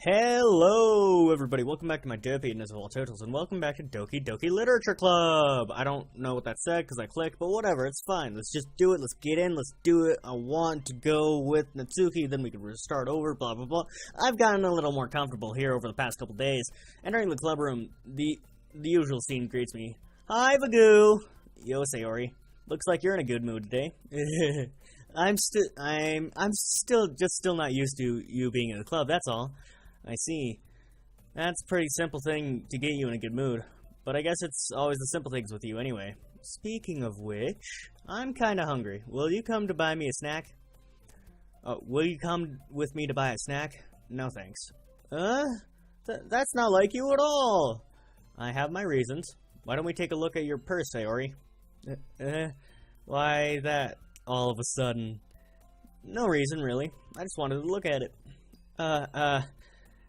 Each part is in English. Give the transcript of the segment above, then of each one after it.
Hello, everybody. Welcome back to my Doki and all totals, and welcome back to Doki Literature Club. I don't know what that said because I clicked, but whatever, it's fine. Let's just do it. Let's get in. Let's do it. I want to go with Natsuki, then we can restart over, blah, blah, blah. I've gotten a little more comfortable here over the past couple days. Entering the club room, the usual scene greets me. Hi, Vagu. Yo, Sayori. Looks like you're in a good mood today. I'm still not used to you being in the club, that's all. I see. That's a pretty simple thing to get you in a good mood. But I guess it's always the simple things with you anyway. Speaking of which, I'm kinda hungry. Will you come to buy me a snack? Will you come with me to buy a snack? No thanks. That's not like you at all! I have my reasons. Why don't we take a look at your purse, Sayori? Why that, all of a sudden? No reason, really. I just wanted to look at it.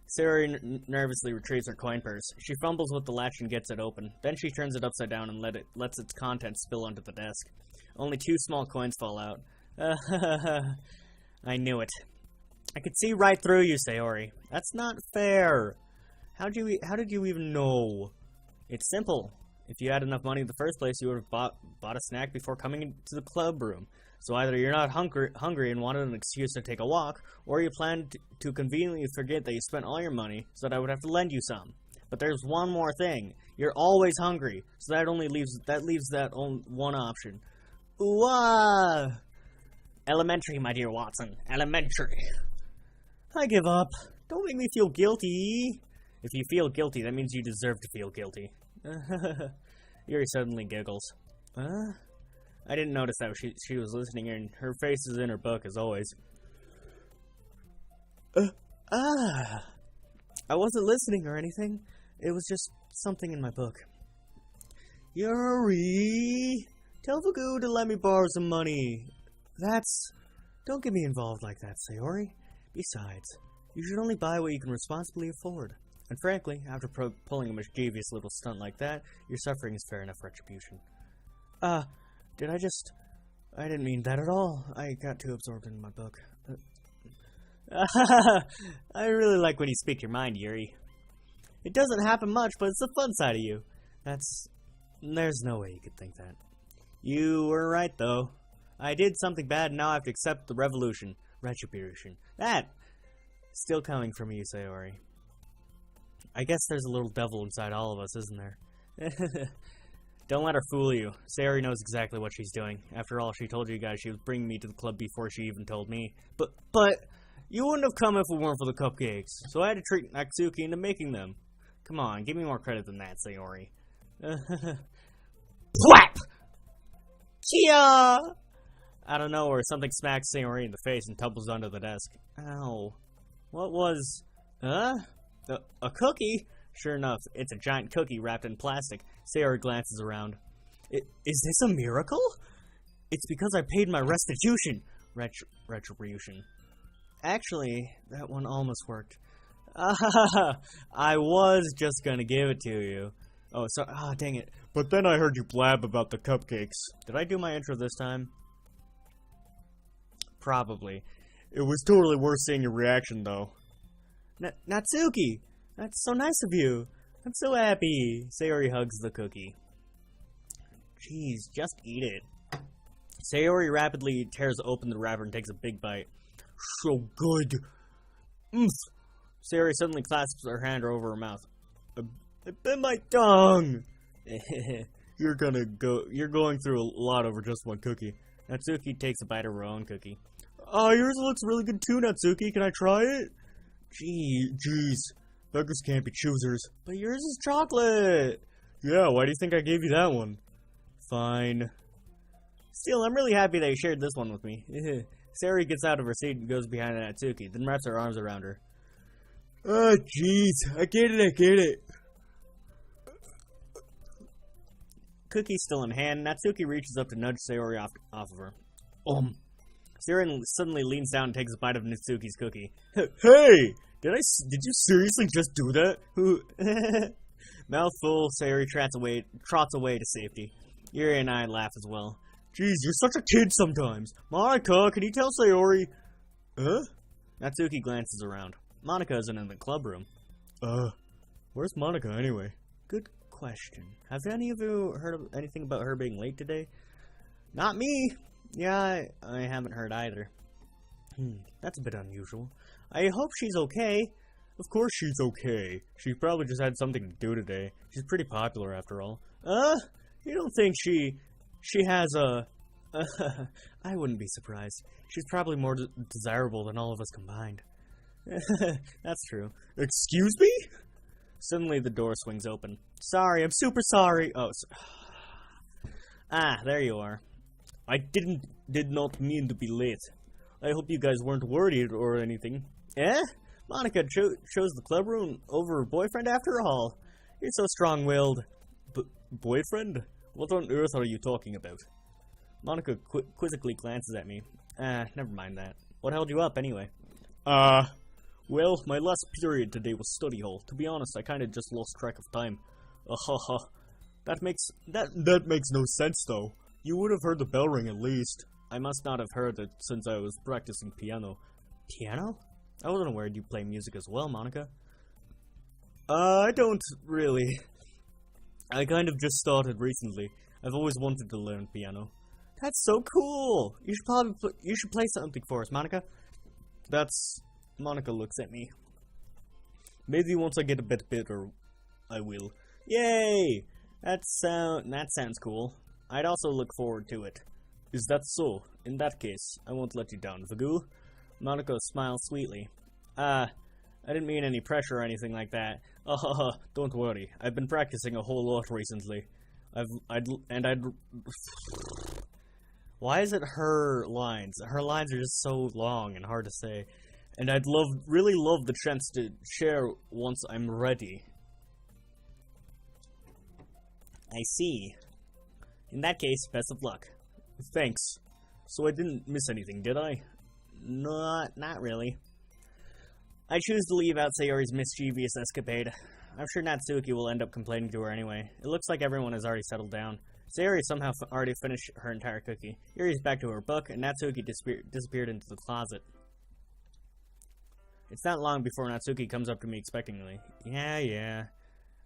Sayori nervously retrieves her coin purse. She fumbles with the latch and gets it open. Then she turns it upside down and lets its contents spill onto the desk. Only 2 small coins fall out. I knew it. I could see right through you, Sayori. That's not fair. How did you even know? It's simple. If you had enough money in the first place, you would have bought a snack before coming into the club room. So either you're not hungry and wanted an excuse to take a walk, or you planned to conveniently forget that you spent all your money so that I would have to lend you some. But there's one more thing. You're always hungry, so that leaves that one option. Ooh, elementary, my dear Watson. Elementary. I give up. Don't make me feel guilty. If you feel guilty, that means you deserve to feel guilty. Yuri suddenly giggles. I didn't notice that she was listening, and her face is in her book, as always. I wasn't listening or anything. It was just something in my book. Yuri! Tell Vagu to let me borrow some money. Don't get me involved like that, Sayori. Besides, you should only buy what you can responsibly afford. And frankly, after pulling a mischievous little stunt like that, your suffering is fair enough retribution. I didn't mean that at all. I got too absorbed in my book. I really like when you speak your mind, Yuri. It doesn't happen much, but it's the fun side of you. There's no way you could think that. You were right, though. I did something bad, and now I have to accept the retribution. That still coming from you, Sayori. I guess there's a little devil inside all of us, isn't there? Don't let her fool you. Sayori knows exactly what she's doing. After all, she told you guys she was bringing me to the club before she even told me. But you wouldn't have come if it weren't for the cupcakes. So I had to trick Natsuki into making them. Come on, give me more credit than that, Sayori. Plap! Chia! Out of nowhere, something smacks Sayori in the face and tumbles onto the desk. Ow. What was... A cookie? Sure enough, it's a giant cookie wrapped in plastic. Sayori glances around. Is this a miracle? It's because I paid my restitution. Retribution. Actually, that one almost worked. I was just gonna give it to you. Oh, so, dang it. But then I heard you blab about the cupcakes. Did I do my intro this time? Probably. It was totally worth seeing your reaction, though. Natsuki! That's so nice of you. I'm so happy. Sayori hugs the cookie. Jeez, just eat it. Sayori rapidly tears open the wrapper and takes a big bite. So good. Sayori suddenly clasps her hand over her mouth. I bit my tongue. You're going through a lot over just one cookie. Natsuki takes a bite of her own cookie. Yours looks really good too, Natsuki. Can I try it? Jeez. Beggars can't be choosers. But yours is chocolate. Yeah, why do you think I gave you that one? Fine. Still, I'm really happy that you shared this one with me. Sayori gets out of her seat and goes behind Natsuki, then wraps her arms around her. Jeez. I get it. Cookie still in hand, Natsuki reaches up to nudge Sayori off of her. Sayori suddenly leans down and takes a bite of Natsuki's cookie. Hey! Did you seriously just do that? Mouth full, Sayori trots away to safety. Yuri and I laugh as well. Jeez, you're such a kid sometimes. Monika, can you tell Sayori? Huh? Natsuki glances around. Monica isn't in the club room. Where's Monica anyway? Good question. Have any of you heard of anything about her being late today? Not me. Yeah, I haven't heard either. That's a bit unusual. I hope she's okay. Of course she's okay. She probably just had something to do today. She's pretty popular after all. You don't think she has a... I wouldn't be surprised. She's probably more desirable than all of us combined. That's true. Excuse me? Suddenly the door swings open. Sorry, I'm super sorry. Oh, there you are. I did not mean to be late. I hope you guys weren't worried or anything. Eh? Monica chose the club room over her boyfriend after all. You're so strong-willed. Boyfriend? What on earth are you talking about? Monica quizzically glances at me. Never mind that. What held you up, anyway? Well, my last period today was study hall. To be honest, I kinda just lost track of time. That makes no sense, though. You would have heard the bell ring at least. I must not have heard it since I was practicing piano. Piano? I wasn't aware you play music as well, Monica. I don't really. I kind of just started recently. I've always wanted to learn piano. That's so cool! You should play something for us, Monica. Monica looks at me. Maybe once I get a bit better, I will. Yay! That sounds cool. I'd also look forward to it. Is that so? In that case, I won't let you down, Vagoo. Monica smiles sweetly. I didn't mean any pressure or anything like that. Don't worry. I've been practicing a whole lot recently. Why is it her lines? Her lines are just so long and hard to say. And I'd really love the chance to share once I'm ready. I see. In that case, best of luck. Thanks. So I didn't miss anything, did I? Not really. I choose to leave out Sayori's mischievous escapade. I'm sure Natsuki will end up complaining to her anyway. It looks like everyone has already settled down. Sayori somehow already finished her entire cookie. Yuri's back to her book, and Natsuki disappeared into the closet. It's not long before Natsuki comes up to me expectantly. Yeah.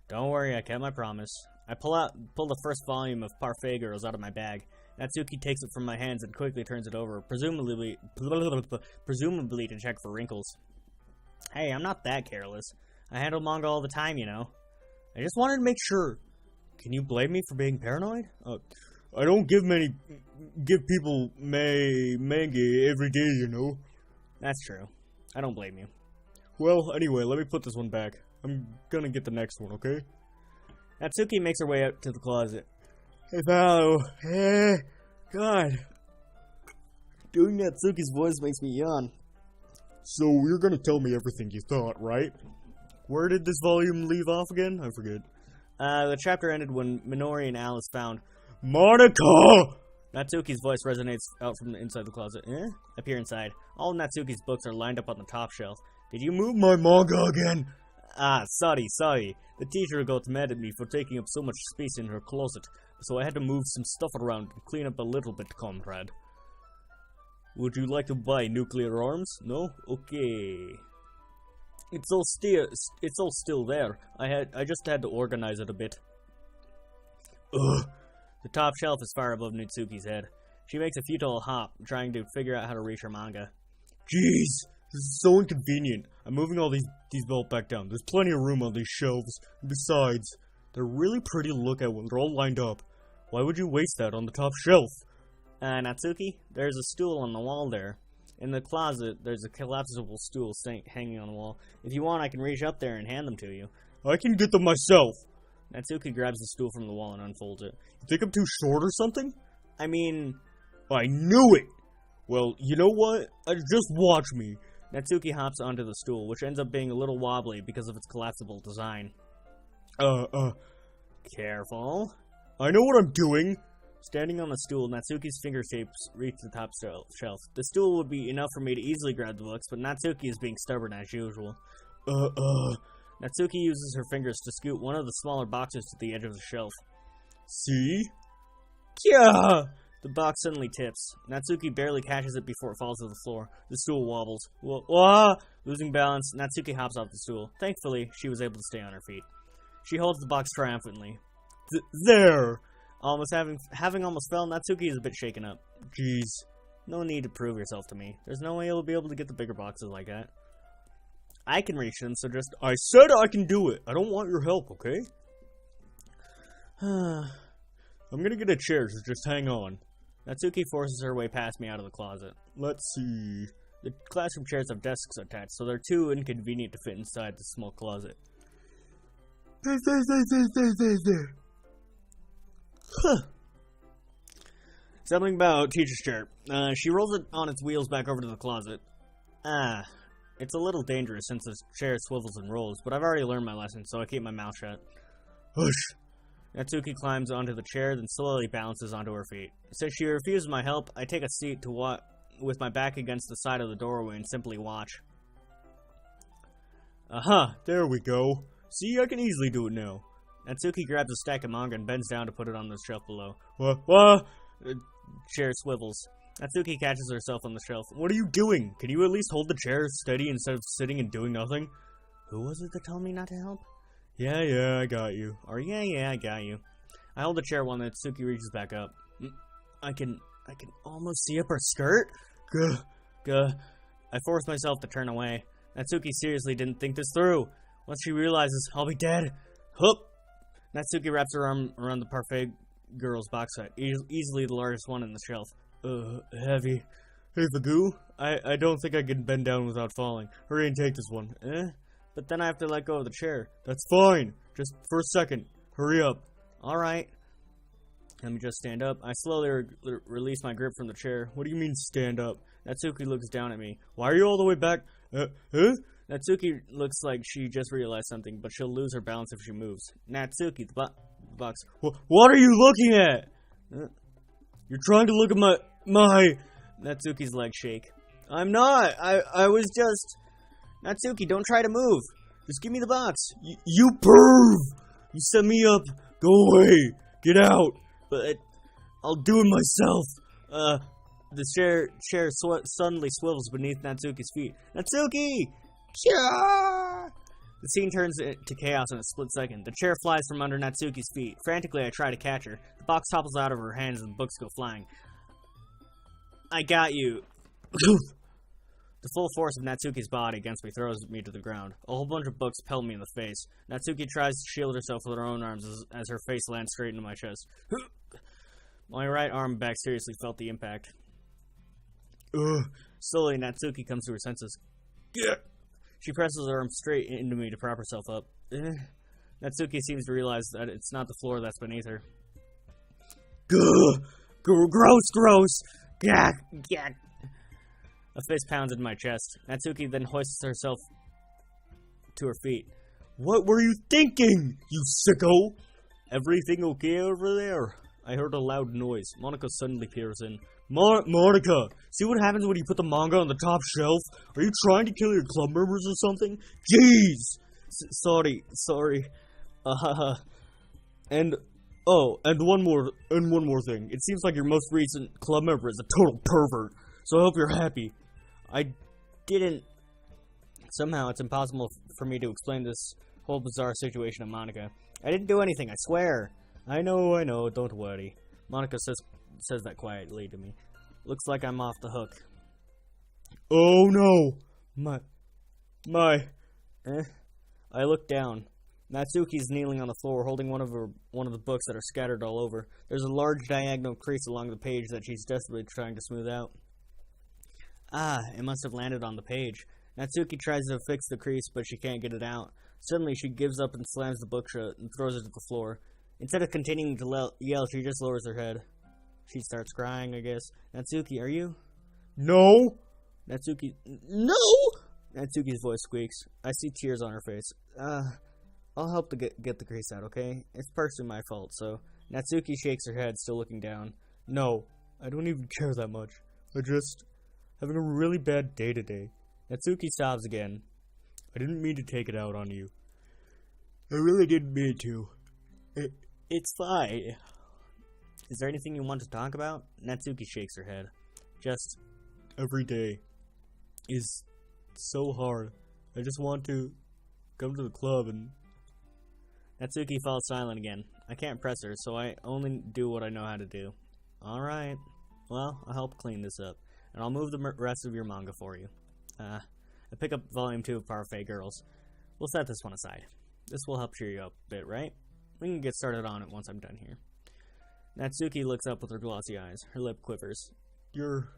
Don't worry, I kept my promise. I pull the first volume of Parfait Girls out of my bag. Natsuki takes it from my hands and quickly turns it over, presumably to check for wrinkles. Hey, I'm not that careless. I handle manga all the time, you know. I just wanted to make sure. Can you blame me for being paranoid? I don't give people manga every day, you know. That's true. I don't blame you. Well, anyway, let me put this one back. I'm gonna get the next one, okay? Natsuki makes her way up to the closet. Hey, Val. God. Doing Natsuki's voice makes me yawn. So, you're gonna tell me everything you thought, right? Where did this volume leave off again? I forget. The chapter ended when Minori and Alice found Monica! Natsuki's voice resonates out from inside the closet. I peer inside. All of Natsuki's books are lined up on the top shelf. Did you move my manga again? Sorry. The teacher got mad at me for taking up so much space in her closet, so I had to move some stuff around and clean up a little bit, comrade. Would you like to buy nuclear arms? No? Okay. It's all still there. I just had to organize it a bit. Ugh. The top shelf is far above Natsuki's head. She makes a futile hop, trying to figure out how to reach her manga. Jeez, this is so inconvenient. I'm moving all these belt back down. There's plenty of room on these shelves. And besides, they're really pretty to look at when they're all lined up. Why would you waste that on the top shelf? Natsuki, there's a stool on the wall there. In the closet, there's a collapsible stool hanging on the wall. If you want, I can reach up there and hand them to you. I can get them myself. Natsuki grabs the stool from the wall and unfolds it. You think I'm too short or something? I mean... I knew it! Well, you know what? Just watch me. Natsuki hops onto the stool, which ends up being a little wobbly because of its collapsible design. Careful. I know what I'm doing! Standing on the stool, Natsuki's fingertips reach the top shelf. The stool would be enough for me to easily grab the books, but Natsuki is being stubborn as usual. Natsuki uses her fingers to scoot one of the smaller boxes to the edge of the shelf. See? Yeah! The box suddenly tips. Natsuki barely catches it before it falls to the floor. The stool wobbles. Whoa! Losing balance, Natsuki hops off the stool. Thankfully, she was able to stay on her feet. She holds the box triumphantly. There! Almost having almost fell, Natsuki is a bit shaken up. Jeez. No need to prove yourself to me. There's no way you'll be able to get the bigger boxes like that. I can reach them, so just... I said I can do it! I don't want your help, okay? I'm gonna get a chair, so just hang on. Natsuki forces her way past me out of the closet. Let's see... The classroom chairs have desks attached, so they're too inconvenient to fit inside the small closet. Something about teacher's chair. She rolls it on its wheels back over to the closet. It's a little dangerous since the chair swivels and rolls, but I've already learned my lesson, so I keep my mouth shut. Hush! Natsuki climbs onto the chair, then slowly balances onto her feet. Since she refuses my help, I take a seat with my back against the side of the doorway and simply watch. Aha! There we go. See, I can easily do it now. Natsuki grabs a stack of manga and bends down to put it on the shelf below. What? The chair swivels. Natsuki catches herself on the shelf. What are you doing? Can you at least hold the chair steady instead of sitting and doing nothing? Who was it that told me not to help? Yeah, I got you. Or yeah, I got you. I hold the chair while Natsuki reaches back up. I can almost see up her skirt? Gah. I force myself to turn away. Natsuki seriously didn't think this through. Once she realizes I'll be dead. Hup! Natsuki wraps her arm around the parfait girl's box set, easily the largest one in the shelf. Heavy. Hey, Fagoo, I don't think I can bend down without falling. Hurry and take this one. But then I have to let go of the chair. That's fine. Just for a second. Hurry up. Alright. Let me just stand up. I slowly release my grip from the chair. What do you mean, stand up? Natsuki looks down at me. Why are you all the way back? Natsuki looks like she just realized something, but she'll lose her balance if she moves. Natsuki, the box. What are you looking at? You're trying to look at my... Natsuki's legs shake. I'm not. I was just... Natsuki, don't try to move. Just give me the box. You perv! You set me up. Go away. Get out. But I'll do it myself. The chair suddenly swivels beneath Natsuki's feet. Natsuki! Kya! The scene turns to chaos in a split second. The chair flies from under Natsuki's feet. Frantically, I try to catch her. The box topples out of her hands and the books go flying. I got you. The full force of Natsuki's body against me throws me to the ground. A whole bunch of books pelt me in the face. Natsuki tries to shield herself with her own arms as her face lands straight into my chest. My right arm and back seriously felt the impact. Slowly, Natsuki comes to her senses. She presses her arm straight into me to prop herself up. Natsuki seems to realize that it's not the floor that's beneath her. Gross! Gah! A fist pounds into my chest. Natsuki then hoists herself to her feet. What were you thinking, you sicko? Everything okay over there? I heard a loud noise. Monica suddenly peers in. Monica, see what happens when you put the manga on the top shelf? Are you trying to kill your club members or something? Jeez! Sorry. And one more thing. It seems like your most recent club member is a total pervert. So I hope you're happy. I didn't... Somehow it's impossible for me to explain this whole bizarre situation to Monica. I didn't do anything, I swear. I know, don't worry. Monica says that quietly to me. Looks like I'm off the hook. Oh no! I look down. Natsuki's kneeling on the floor, holding one of the books that are scattered all over. There's a large diagonal crease along the page that she's desperately trying to smooth out. It must have landed on the page. Natsuki tries to fix the crease, but she can't get it out. Suddenly, she gives up and slams the book shut and throws it to the floor. Instead of continuing to yell, she just lowers her head. She starts crying, I guess. Natsuki, are you? No! Natsuki, no! Natsuki's voice squeaks. I see tears on her face. I'll help to get the crease out, okay? It's partially my fault, so... Natsuki shakes her head, still looking down. No, I don't even care that much. I just... having a really bad day today. Natsuki sobs again. I didn't mean to take it out on you. I really didn't mean to. It's fine. Is there anything you want to talk about? Natsuki shakes her head. Just, every day is so hard. I just want to come to the club and... Natsuki falls silent again. I can't press her, so I only do what I know how to do. Alright. Well, I'll help clean this up. And I'll move the rest of your manga for you. I pick up volume 2 of Parfait Girls. We'll set this one aside. This will help cheer you up a bit, right? We can get started on it once I'm done here. Natsuki looks up with her glossy eyes. Her lip quivers. You're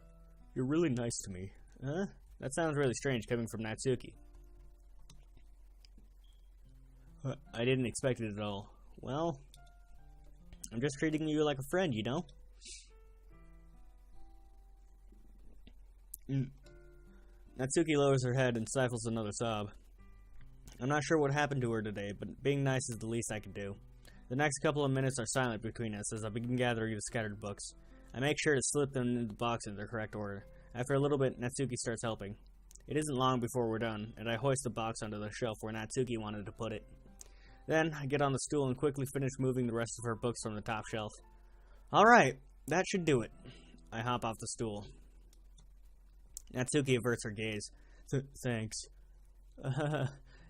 really nice to me. Huh? That sounds really strange coming from Natsuki. I didn't expect it at all. Well, I'm just treating you like a friend, you know? Natsuki lowers her head and stifles another sob. I'm not sure what happened to her today, but being nice is the least I could do. The next couple of minutes are silent between us as I begin gathering the scattered books. I make sure to slip them into the box in their correct order. After a little bit, Natsuki starts helping. It isn't long before we're done, and I hoist the box onto the shelf where Natsuki wanted to put it. Then, I get on the stool and quickly finish moving the rest of her books from the top shelf. Alright, that should do it. I hop off the stool. Natsuki averts her gaze. Thanks.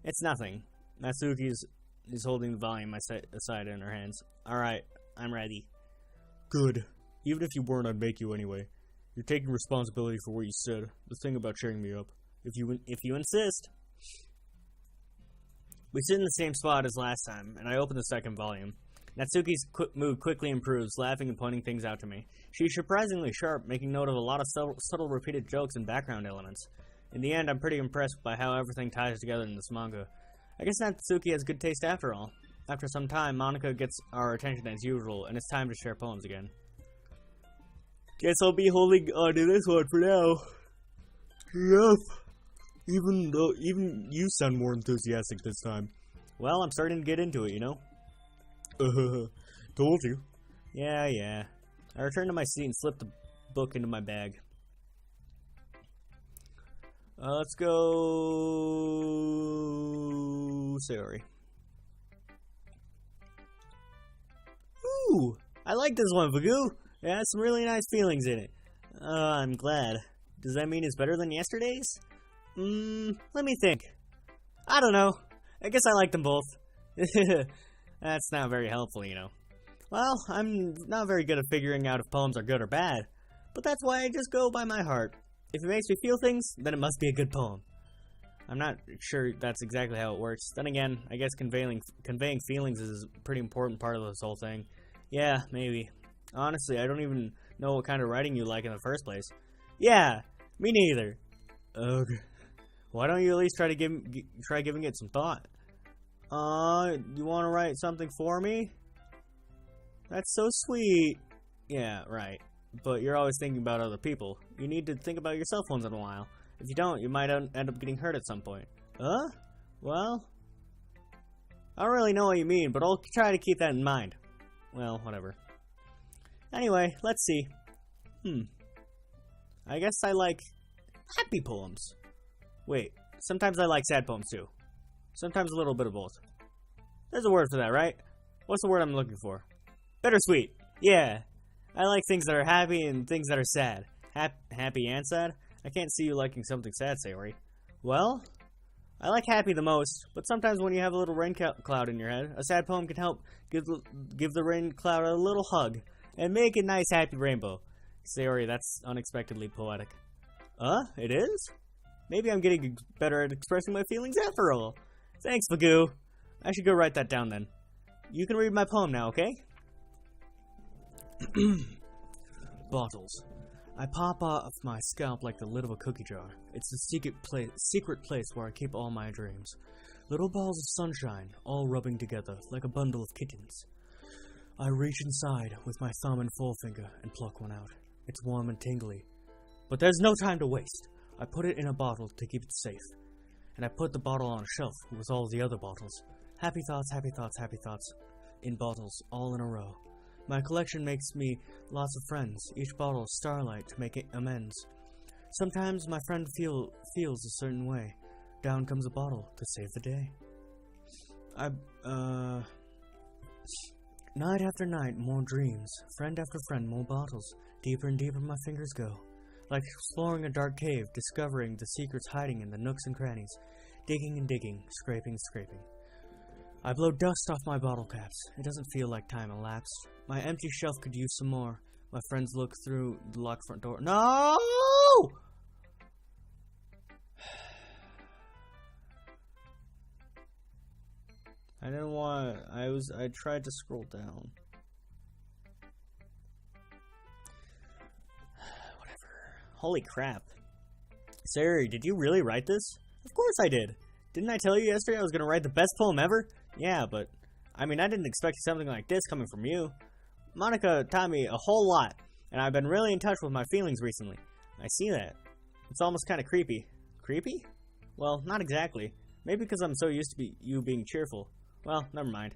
It's nothing. Natsuki is holding the volume aside in her hands. Alright, I'm ready. Good. Even if you weren't, I'd make you anyway. You're taking responsibility for what you said. The thing about cheering me up. If you insist. We sit in the same spot as last time, and I open the second volume. Natsuki's mood quickly improves, laughing and pointing things out to me. She's surprisingly sharp, making note of a lot of subtle repeated jokes and background elements. In the end, I'm pretty impressed by how everything ties together in this manga. I guess Natsuki has good taste after all. After some time, Monica gets our attention as usual, and it's time to share poems again. Guess I'll be holding on to this one for now. Yep. Even you sound more enthusiastic this time. Well, I'm starting to get into it, you know? Told you. Yeah. I return to my seat and slip the book into my bag. Let's go... Sayori. Ooh! I like this one, Vagu! It has some really nice feelings in it. I'm glad. Does that mean it's better than yesterday's? Let me think. I don't know. I guess I like them both. That's not very helpful, you know. Well, I'm not very good at figuring out if poems are good or bad. But that's why I just go by my heart. If it makes me feel things, then it must be a good poem. I'm not sure that's exactly how it works. Then again, I guess conveying feelings is a pretty important part of this whole thing. Yeah, maybe. Honestly, I don't even know what kind of writing you like in the first place. Yeah, me neither. Ugh. Why don't you at least try giving it some thought? You want to write something for me? That's so sweet. Yeah, right. But you're always thinking about other people. You need to think about yourself once in a while. If you don't, you might end up getting hurt at some point. Well, I don't really know what you mean, but I'll try to keep that in mind. Well, whatever. Anyway, let's see. I guess I like happy poems. Wait, sometimes I like sad poems too. Sometimes a little bit of both. There's a word for that, right? What's the word I'm looking for? Bittersweet. Yeah. I like things that are happy and things that are sad. Happy and sad? I can't see you liking something sad, Sayori. Well, I like happy the most, but sometimes when you have a little rain cloud in your head, a sad poem can help give the rain cloud a little hug and make a nice happy rainbow. Sayori, that's unexpectedly poetic. It is? Maybe I'm getting better at expressing my feelings after all. Thanks, Vagu. I should go write that down then. You can read my poem now, okay? Bottles. I pop off my scalp like the lid of a cookie jar. It's the secret place where I keep all my dreams. Little balls of sunshine, all rubbing together like a bundle of kittens. I reach inside with my thumb and forefinger and pluck one out. It's warm and tingly. But there's no time to waste. I put it in a bottle to keep it safe. And I put the bottle on a shelf with all the other bottles. Happy thoughts, happy thoughts, happy thoughts. In bottles, all in a row. My collection makes me lots of friends, each bottle starlight to make amends. Sometimes my friend feels a certain way. Down comes a bottle to save the day. Night after night, more dreams. Friend after friend, more bottles. Deeper and deeper my fingers go. Like exploring a dark cave, discovering the secrets hiding in the nooks and crannies. Digging and digging, scraping and scraping. I blow dust off my bottle caps. It doesn't feel like time elapsed. My empty shelf could use some more. My friends look through the locked front door. No! I didn't want... I tried to scroll down. Whatever. Holy crap. Sari, did you really write this? Of course I did. Didn't I tell you yesterday I was going to write the best poem ever? Yeah, but... I mean, I didn't expect something like this coming from you. Monica taught me a whole lot, and I've been really in touch with my feelings recently. I see that. It's almost kind of creepy. Creepy? Well, not exactly. Maybe because I'm so used to you being cheerful. Well, never mind.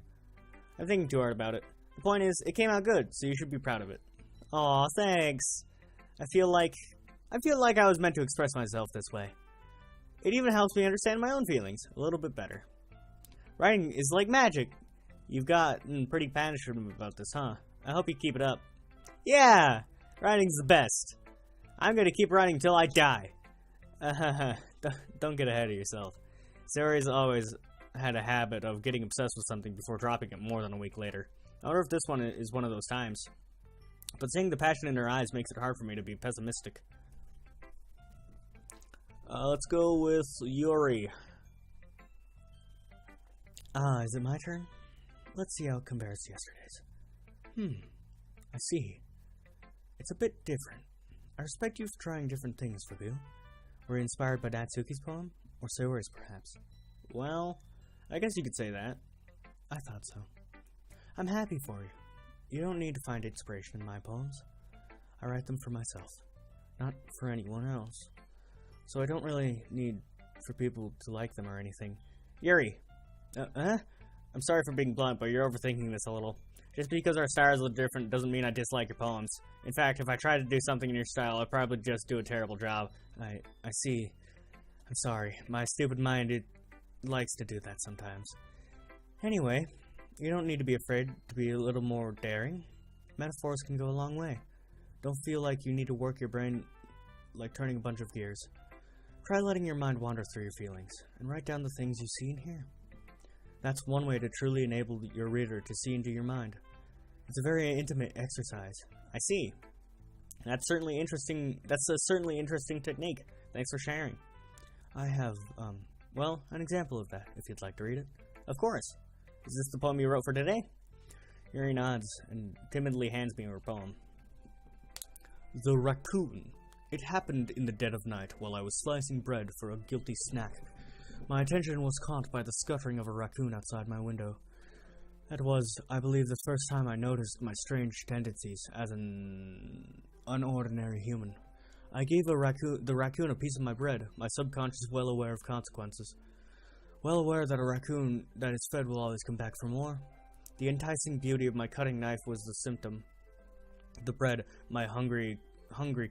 I'm thinking too hard about it. The point is, it came out good, so you should be proud of it. Aw, thanks. I feel like I was meant to express myself this way. It even helps me understand my own feelings a little bit better. Writing is like magic. You've gotten pretty passionate about this, huh? I hope you keep it up. Yeah! Writing's the best. I'm gonna keep writing until I die. Don't get ahead of yourself. Sari's always had a habit of getting obsessed with something before dropping it more than a week later. I wonder if this one is one of those times. But seeing the passion in her eyes makes it hard for me to be pessimistic. Let's go with Yuri. Is it my turn? Let's see how it compares to yesterday's. I see. It's a bit different. I respect you for trying different things, Fabu. Were you inspired by Natsuki's poem? Or Sayori's, perhaps? Well, I guess you could say that. I thought so. I'm happy for you. You don't need to find inspiration in my poems. I write them for myself, not for anyone else. So I don't really need for people to like them or anything. Yuri! I'm sorry for being blunt, but you're overthinking this a little. Just because our styles look different doesn't mean I dislike your poems. In fact, if I tried to do something in your style, I'd probably just do a terrible job. I see. I'm sorry. My stupid mind, it likes to do that sometimes. Anyway, you don't need to be afraid to be a little more daring. Metaphors can go a long way. Don't feel like you need to work your brain like turning a bunch of gears. Try letting your mind wander through your feelings, and write down the things you see and hear. That's one way to truly enable your reader to see into your mind. It's a very intimate exercise. I see. That's certainly interesting. That's a certainly interesting technique. Thanks for sharing. I have, well, an example of that, if you'd like to read it. Of course. Is this the poem you wrote for today? Yuri nods and timidly hands me her poem. The Raccoon. It happened in the dead of night while I was slicing bread for a guilty snack. My attention was caught by the scuttering of a raccoon outside my window. That was, I believe, the first time I noticed my strange tendencies as an unordinary human. I gave the raccoon a piece of my bread, my subconscious well aware of consequences. Well aware that a raccoon that is fed will always come back for more. The enticing beauty of my cutting knife was the symptom. The bread, my hungry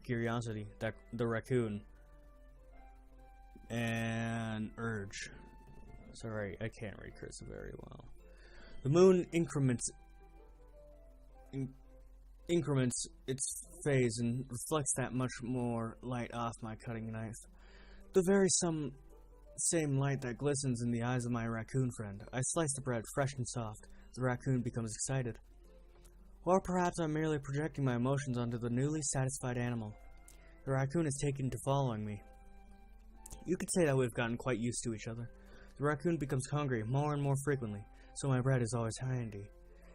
curiosity, that the raccoon, and urge. Sorry, I can't read cursive very well. The moon increments its phase and reflects that much more light off my cutting knife. The very same light that glistens in the eyes of my raccoon friend. I slice the bread fresh and soft. The raccoon becomes excited. Or perhaps I'm merely projecting my emotions onto the newly satisfied animal. The raccoon is taken to following me. You could say that we've gotten quite used to each other. The raccoon becomes hungry more and more frequently, so my bread is always handy.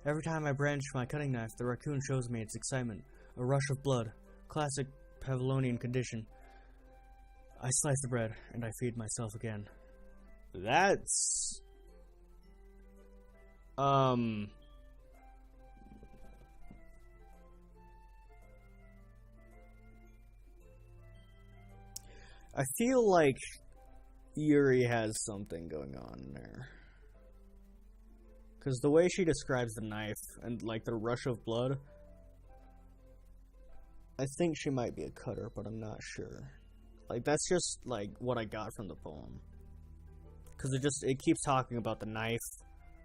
Every time I brandish my cutting knife, the raccoon shows me its excitement, a rush of blood, classic Pavlovian condition. I slice the bread, and I feed myself again. That's... I feel like Yuri has something going on there. Because the way she describes the knife and, like, the rush of blood, I think she might be a cutter, but I'm not sure. Like, that's just, like, what I got from the poem. Because it keeps talking about the knife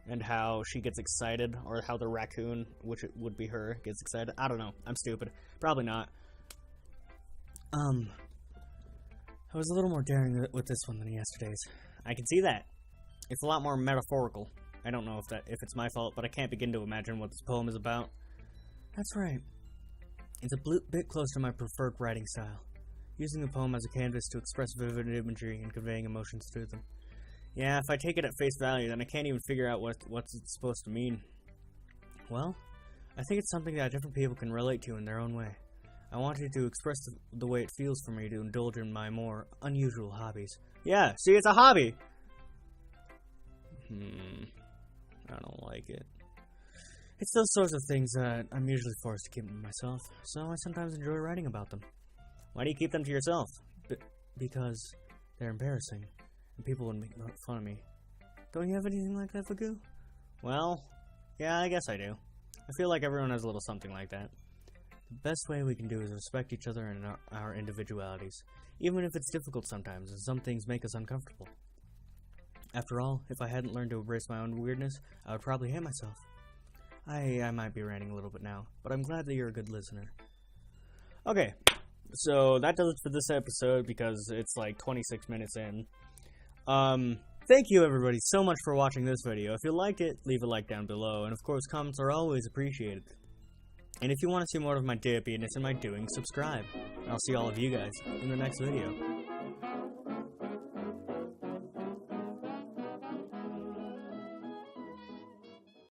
and how she gets excited, or how the raccoon, which it would be her, gets excited. I don't know. I'm stupid. Probably not. I was a little more daring with this one than yesterday's. I can see that. It's a lot more metaphorical. I don't know if it's my fault, but I can't begin to imagine what this poem is about. That's right. It's a bit close to my preferred writing style, using the poem as a canvas to express vivid imagery and conveying emotions through them. Yeah, if I take it at face value, then I can't even figure out what it's supposed to mean. Well, I think it's something that different people can relate to in their own way. I wanted to express the way it feels for me to indulge in my more unusual hobbies. Yeah, see, it's a hobby! I don't like it. It's those sorts of things that I'm usually forced to keep to myself, so I sometimes enjoy writing about them. Why do you keep them to yourself? Because they're embarrassing, and people would make fun of me. Don't you have anything like that, Fagu? Well, yeah, I guess I do. I feel like everyone has a little something like that. The best way we can do is respect each other and our individualities, even if it's difficult sometimes, and some things make us uncomfortable. After all, if I hadn't learned to embrace my own weirdness, I would probably hate myself. I might be ranting a little bit now, but I'm glad that you're a good listener. Okay, so that does it for this episode, because it's like 26 minutes in. Thank you everybody so much for watching this video. If you liked it, leave a like down below, and of course comments are always appreciated. And if you want to see more of my dippiness and my doing, subscribe. And I'll see all of you guys in the next video.